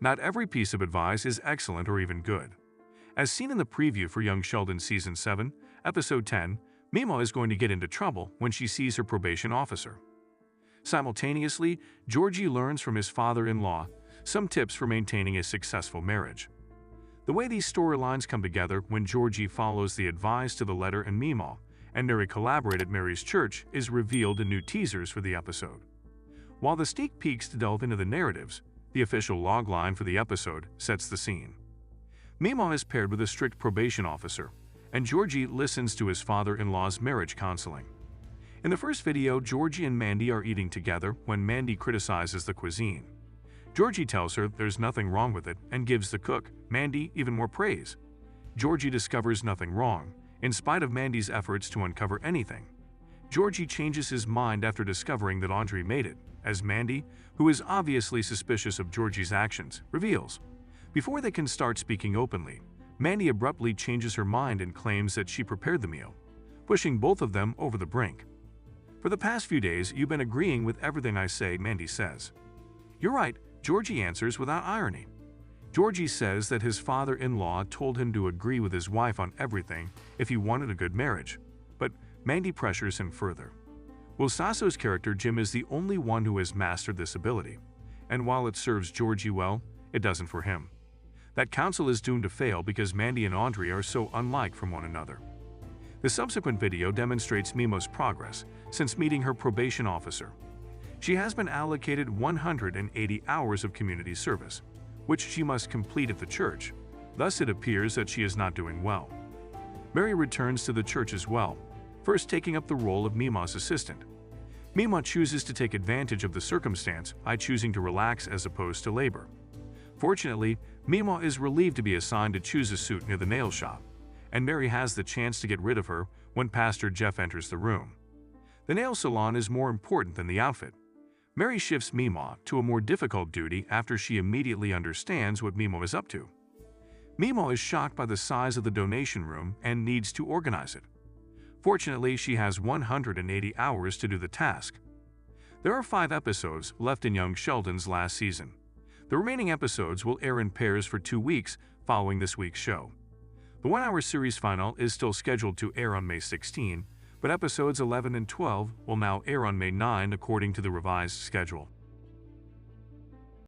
Not every piece of advice is excellent or even good. As seen in the preview for Young Sheldon Season 7, Episode 10, Mima is going to get into trouble when she sees her probation officer. Simultaneously, Georgie learns from his father-in-law some tips for maintaining a successful marriage. The way these storylines come together when Georgie follows the advice to the letter and Mima and Mary collaborate at Mary's church is revealed in new teasers for the episode. While the sneak peeks delve into the narratives, the official logline for the episode sets the scene. Mima is paired with a strict probation officer, and Georgie listens to his father-in-law's marriage counseling. In the first video, Georgie and Mandy are eating together when Mandy criticizes the cuisine. Georgie tells her there's nothing wrong with it and gives the cook, Mandy, even more praise. Georgie discovers nothing wrong, in spite of Mandy's efforts to uncover anything. Georgie changes his mind after discovering that Audrey made it, as Mandy, who is obviously suspicious of Georgie's actions, reveals. Before they can start speaking openly, Mandy abruptly changes her mind and claims that she prepared the meal, pushing both of them over the brink. "For the past few days, you've been agreeing with everything I say," Mandy says. "You're right," Georgie answers without irony. Georgie says that his father-in-law told him to agree with his wife on everything if he wanted a good marriage, but Mandy pressures him further. Will Sasso's character Jim is the only one who has mastered this ability, and while it serves Georgie well, it doesn't for him. That counsel is doomed to fail because Mandy and Audrey are so unlike from one another. The subsequent video demonstrates Mima's progress since meeting her probation officer. She has been allocated 180 hours of community service, which she must complete at the church. Thus, it appears that she is not doing well. Mary returns to the church as well, first taking up the role of Mima's assistant. Mima chooses to take advantage of the circumstance by choosing to relax as opposed to labor. Fortunately, Mima is relieved to be assigned to choose a suit near the nail shop, and Mary has the chance to get rid of her when Pastor Jeff enters the room. The nail salon is more important than the outfit. Mary shifts Mima to a more difficult duty after she immediately understands what Mima is up to. Mima is shocked by the size of the donation room and needs to organize it. Fortunately, she has 180 hours to do the task. There are 5 episodes left in Young Sheldon's last season. The remaining episodes will air in pairs for 2 weeks following this week's show. The 1-hour series final is still scheduled to air on May 16, but episodes 11 and 12 will now air on May 9 according to the revised schedule.